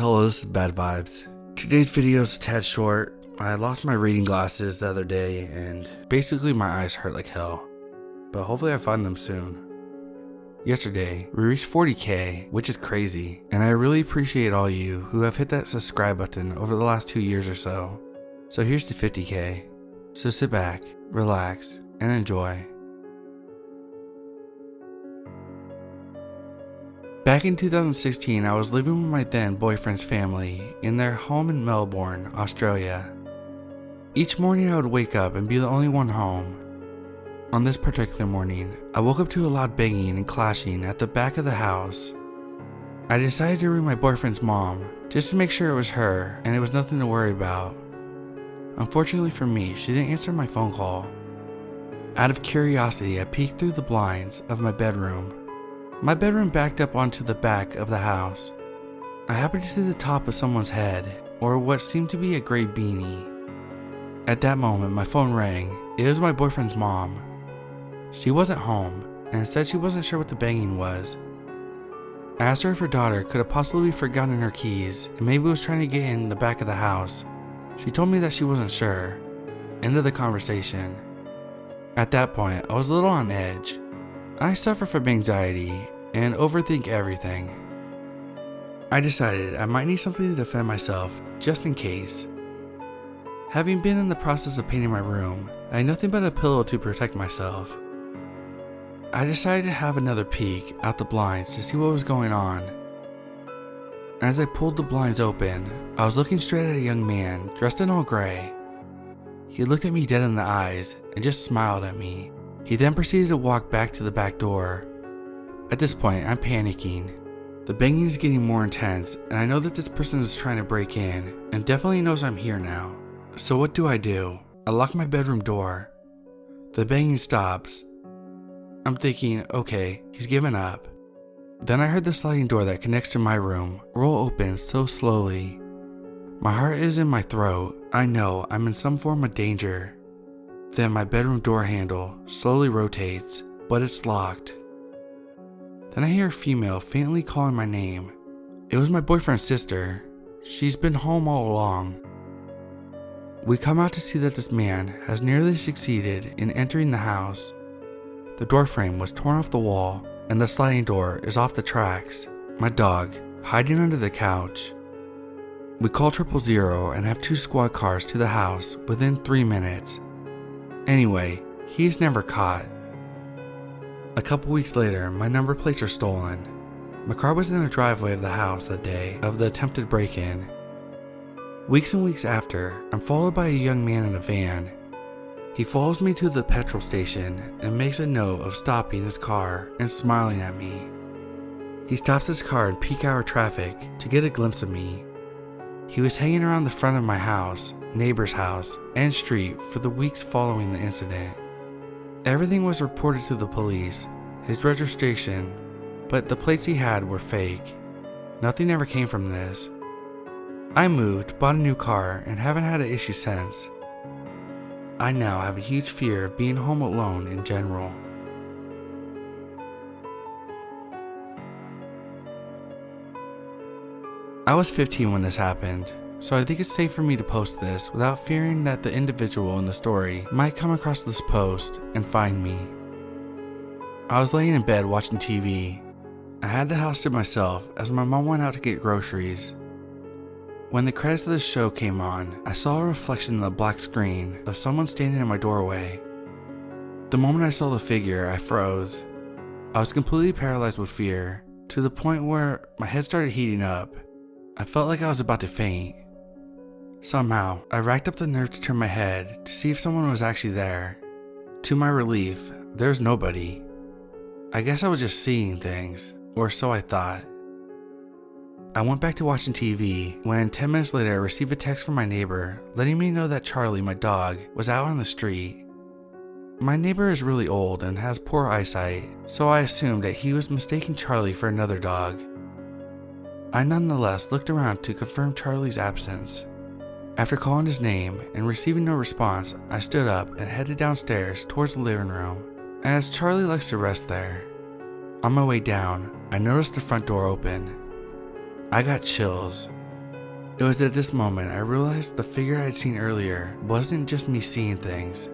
Hello, this is Bad Vibes. Today's video is a tad short. I lost my reading glasses the other day and basically my eyes hurt like hell. But hopefully I find them soon. Yesterday, we reached 40k, which is crazy, and I really appreciate all you who have hit that subscribe button over the last 2 years or so. So here's to 50k. So sit back, relax, and enjoy. Back in 2016, I was living with my then boyfriend's family in their home in Melbourne, Australia. Each morning I would wake up and be the only one home. On this particular morning, I woke up to a loud banging and clashing at the back of the house. I decided to ring my boyfriend's mom just to make sure it was her and it was nothing to worry about. Unfortunately for me, she didn't answer my phone call. Out of curiosity, I peeked through the blinds of my bedroom. My bedroom backed up onto the back of the house. I happened to see the top of someone's head, or what seemed to be a gray beanie. At that moment, my phone rang. It was my boyfriend's mom. She wasn't home, and said she wasn't sure what the banging was. I asked her if her daughter could have possibly forgotten her keys, and maybe was trying to get in the back of the house. She told me that she wasn't sure. End of the conversation. At that point, I was a little on edge. I suffer from anxiety and overthink everything. I decided I might need something to defend myself, just in case. Having been in the process of painting my room, I had nothing but a pillow to protect myself. I decided to have another peek out the blinds to see what was going on. As I pulled the blinds open, I was looking straight at a young man dressed in all gray. He looked at me dead in the eyes and just smiled at me. He then proceeded to walk back to the back door. At this point, I'm panicking. The banging is getting more intense, and I know that this person is trying to break in, and definitely knows I'm here now. So what do? I lock my bedroom door. The banging stops. I'm thinking, okay, he's given up. Then I heard the sliding door that connects to my room roll open so slowly. My heart is in my throat. I know I'm in some form of danger. Then my bedroom door handle slowly rotates, but it's locked. Then I hear a female faintly calling my name. It was my boyfriend's sister. She's been home all along. We come out to see that this man has nearly succeeded in entering the house. The door frame was torn off the wall, and the sliding door is off the tracks. My dog hiding under the couch. We call 000 and have 2 squad cars to the house within 3 minutes. Anyway, he's never caught. A couple weeks later, my number plates are stolen. My car was in the driveway of the house that day of the attempted break-in. Weeks and weeks after, I'm followed by a young man in a van. He follows me to the petrol station and makes a note of stopping his car and smiling at me. He stops his car in peak hour traffic to get a glimpse of me. He was hanging around the front of my house, neighbor's house, and street for the weeks following the incident. Everything was reported to the police, his registration, but the plates he had were fake. Nothing ever came from this. I moved, bought a new car, and haven't had an issue since. I now have a huge fear of being home alone in general. I was 15 when this happened, so I think it's safe for me to post this without fearing that the individual in the story might come across this post and find me. I was laying in bed watching TV. I had the house to myself as my mom went out to get groceries. When the credits of the show came on, I saw a reflection in the black screen of someone standing in my doorway. The moment I saw the figure, I froze. I was completely paralyzed with fear, to the point where my head started heating up. I felt like I was about to faint. Somehow, I racked up the nerve to turn my head to see if someone was actually there. To my relief, there was nobody. I guess I was just seeing things, or so I thought. I went back to watching TV when 10 minutes later I received a text from my neighbor letting me know that Charlie, my dog, was out on the street. My neighbor is really old and has poor eyesight, so I assumed that he was mistaking Charlie for another dog. I nonetheless looked around to confirm Charlie's absence. After calling his name and receiving no response, I stood up and headed downstairs towards the living room, as Charlie likes to rest there. On my way down, I noticed the front door open. I got chills. It was at this moment I realized the figure I had seen earlier wasn't just me seeing things.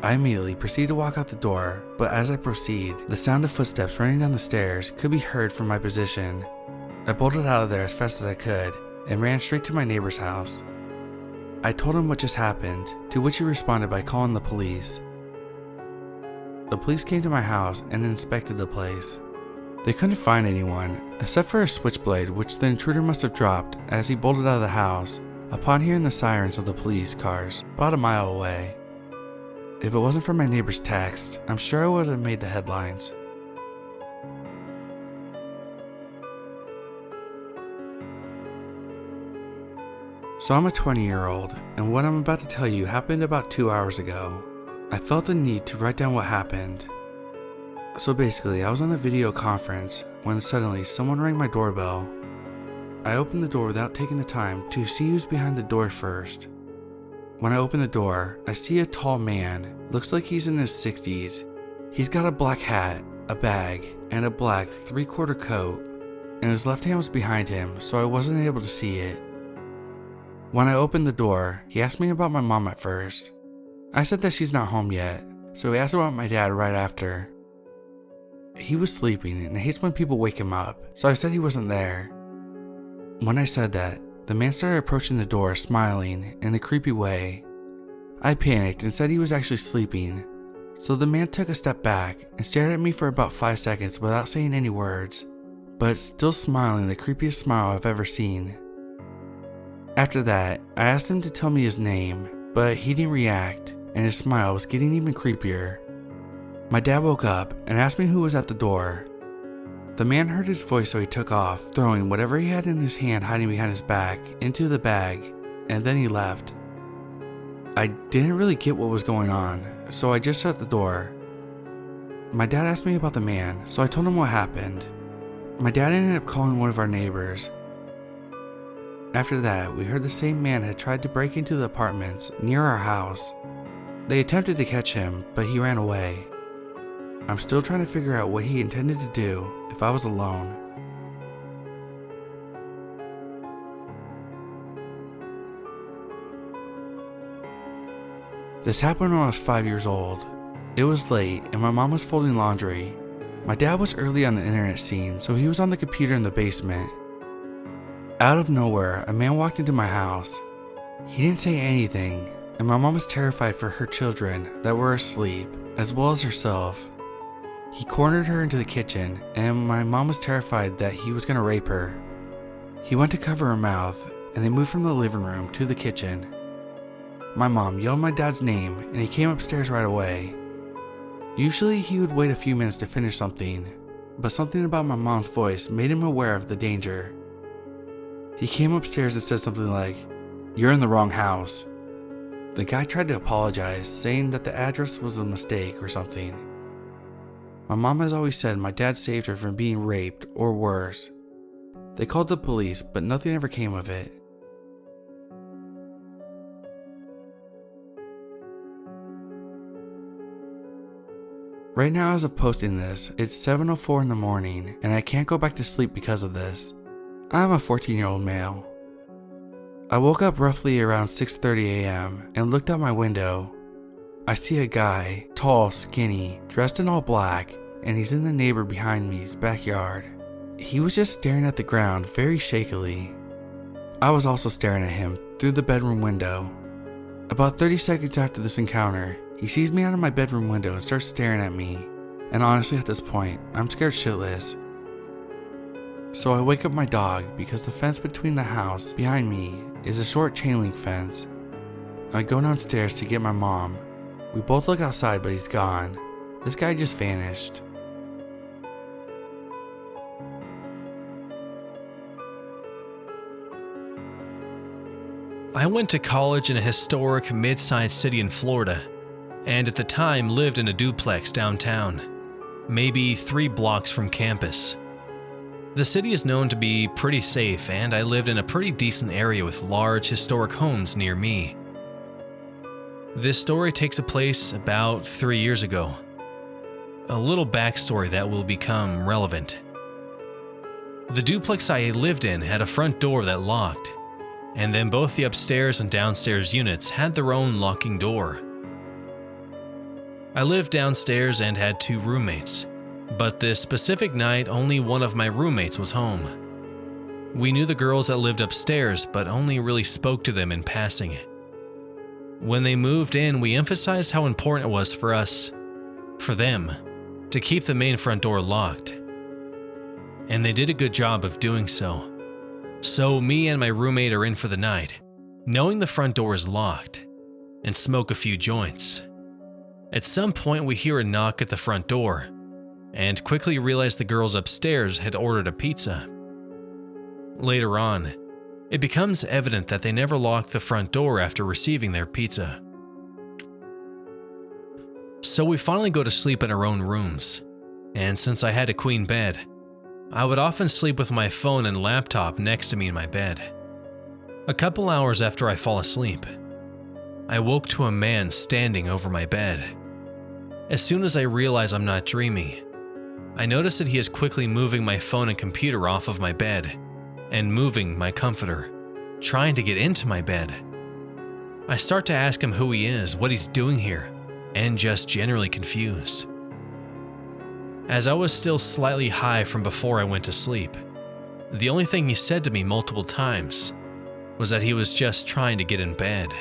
I immediately proceeded to walk out the door, but as I proceed, the sound of footsteps running down the stairs could be heard from my position. I bolted out of there as fast as I could and ran straight to my neighbor's house. I told him what just happened, to which he responded by calling the police. The police came to my house and inspected the place. They couldn't find anyone, except for a switchblade which the intruder must have dropped as he bolted out of the house upon hearing the sirens of the police cars about a mile away. If it wasn't for my neighbor's text, I'm sure I would have made the headlines. So I'm a 20-year-old, and what I'm about to tell you happened about 2 hours ago. I felt the need to write down what happened. So basically, I was on a video conference when suddenly someone rang my doorbell. I opened the door without taking the time to see who's behind the door first. When I open the door, I see a tall man, looks like he's in his 60s. He's got a black hat, a bag, and a black 3/4 coat, and his left hand was behind him, so I wasn't able to see it. When I opened the door, he asked me about my mom at first. I said that she's not home yet, so he asked about my dad right after. He was sleeping and hates when people wake him up, so I said he wasn't there. When I said that, the man started approaching the door smiling in a creepy way. I panicked and said he was actually sleeping, so the man took a step back and stared at me for about 5 seconds without saying any words, but still smiling the creepiest smile I've ever seen. After that, I asked him to tell me his name, but he didn't react, and his smile was getting even creepier. My dad woke up and asked me who was at the door. The man heard his voice, so he took off, throwing whatever he had in his hand hiding behind his back into the bag, and then he left. I didn't really get what was going on, so I just shut the door. My dad asked me about the man, so I told him what happened. My dad ended up calling one of our neighbors. After that, we heard the same man had tried to break into the apartments near our house. They attempted to catch him, but he ran away. I'm still trying to figure out what he intended to do if I was alone. This happened when I was 5 years old. It was late and my mom was folding laundry. My dad was early on the internet scene, so he was on the computer in the basement. Out of nowhere, a man walked into my house. He didn't say anything, and my mom was terrified for her children that were asleep, as well as herself. He cornered her into the kitchen, and my mom was terrified that he was going to rape her. He went to cover her mouth, and they moved from the living room to the kitchen. My mom yelled my dad's name, and he came upstairs right away. Usually he would wait a few minutes to finish something, but something about my mom's voice made him aware of the danger. He came upstairs and said something like, "You're in the wrong house." The guy tried to apologize, saying that the address was a mistake or something. My mom has always said my dad saved her from being raped or worse. They called the police, but nothing ever came of it. Right now, as of posting this, it's 7:04 in the morning, and I can't go back to sleep because of this. I'm a 14-year-old male. I woke up roughly around 6:30 a.m. and looked out my window. I see a guy, tall, skinny, dressed in all black, and he's in the neighbor behind me's backyard. He was just staring at the ground very shakily. I was also staring at him through the bedroom window. About 30 seconds after this encounter, he sees me out of my bedroom window and starts staring at me, and honestly at this point, I'm scared shitless. So I wake up my dog because the fence between the house behind me is a short chain link fence. I go downstairs to get my mom. We both look outside, but he's gone. This guy just vanished. I went to college in a historic mid-sized city in Florida, and at the time lived in a duplex downtown, maybe 3 blocks from campus. The city is known to be pretty safe, and I lived in a pretty decent area with large historic homes near me. This story takes place about 3 years ago. A little backstory that will become relevant. The duplex I lived in had a front door that locked, and then both the upstairs and downstairs units had their own locking door. I lived downstairs and had 2 roommates, but this specific night only one of my roommates was home. We knew the girls that lived upstairs, but only really spoke to them in passing. When they moved in, we emphasized how important it was for them, to keep the main front door locked. And they did a good job of doing so. So me and my roommate are in for the night, knowing the front door is locked, and smoke a few joints. At some point we hear a knock at the front door, and quickly realize the girls upstairs had ordered a pizza. Later on, it becomes evident that they never locked the front door after receiving their pizza. So we finally go to sleep in our own rooms, and since I had a queen bed, I would often sleep with my phone and laptop next to me in my bed. A couple hours after I fall asleep, I woke to a man standing over my bed. As soon as I realize I'm not dreaming, I notice that he is quickly moving my phone and computer off of my bed and moving my comforter, trying to get into my bed. I start to ask him who he is, what he's doing here, and just generally confused. As I was still slightly high from before I went to sleep, the only thing he said to me multiple times was that he was just trying to get in bed.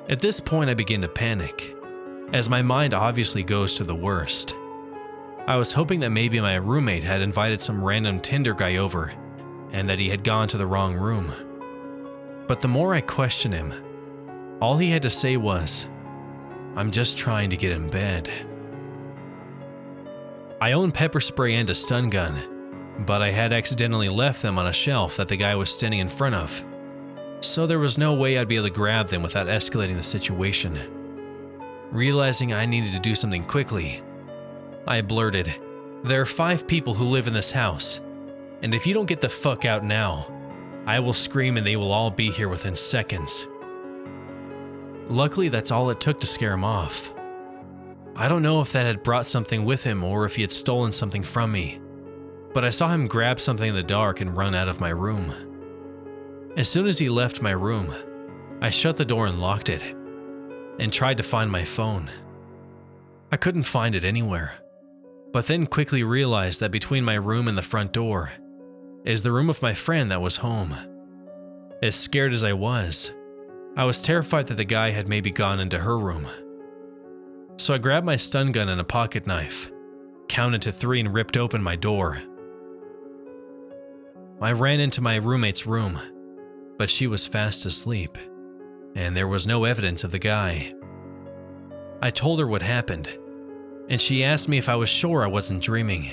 At this point I begin to panic, as my mind obviously goes to the worst. I was hoping that maybe my roommate had invited some random Tinder guy over and that he had gone to the wrong room. But the more I questioned him, all he had to say was, "I'm just trying to get in bed." I own pepper spray and a stun gun, but I had accidentally left them on a shelf that the guy was standing in front of, so there was no way I'd be able to grab them without escalating the situation. Realizing I needed to do something quickly, I blurted, "There are 5 people who live in this house, and if you don't get the fuck out now, I will scream and they will all be here within seconds." Luckily, that's all it took to scare him off. I don't know if that had brought something with him or if he had stolen something from me, but I saw him grab something in the dark and run out of my room. As soon as he left my room, I shut the door and locked it, and tried to find my phone. I couldn't find it anywhere, but then quickly realized that between my room and the front door is the room of my friend that was home. As scared as I was terrified that the guy had maybe gone into her room. So I grabbed my stun gun and a pocket knife, counted to 3 and ripped open my door. I ran into my roommate's room, but she was fast asleep, and there was no evidence of the guy. I told her what happened, and she asked me if I was sure I wasn't dreaming.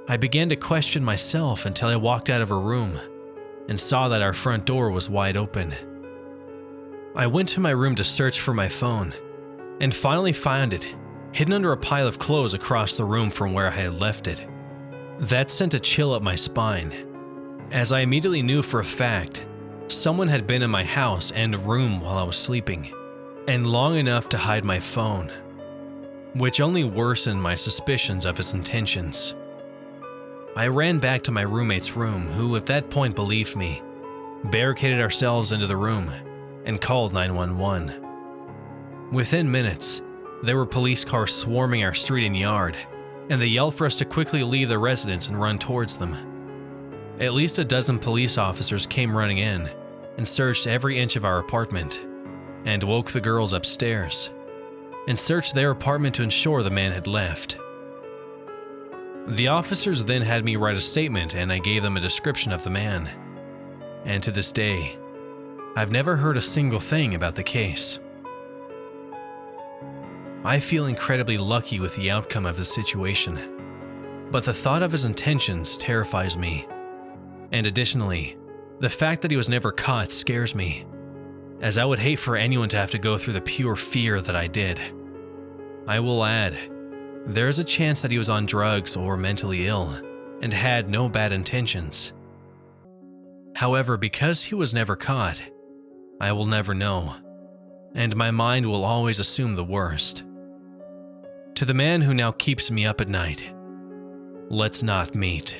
I began to question myself until I walked out of her room and saw that our front door was wide open. I went to my room to search for my phone, and finally found it, hidden under a pile of clothes across the room from where I had left it. That sent a chill up my spine, as I immediately knew for a fact someone had been in my house and room while I was sleeping, and long enough to hide my phone, which only worsened my suspicions of his intentions. I ran back to my roommate's room, who at that point believed me, barricaded ourselves into the room, and called 911. Within minutes, there were police cars swarming our street and yard, and they yelled for us to quickly leave the residence and run towards them. At least a dozen police officers came running in and searched every inch of our apartment, and woke the girls upstairs, and searched their apartment to ensure the man had left. The officers then had me write a statement, and I gave them a description of the man. And to this day, I've never heard a single thing about the case. I feel incredibly lucky with the outcome of the situation, but the thought of his intentions terrifies me. And additionally, the fact that he was never caught scares me, as I would hate for anyone to have to go through the pure fear that I did. I will add, there is a chance that he was on drugs or mentally ill and had no bad intentions. However, because he was never caught, I will never know, and my mind will always assume the worst. To the man who now keeps me up at night, let's not meet.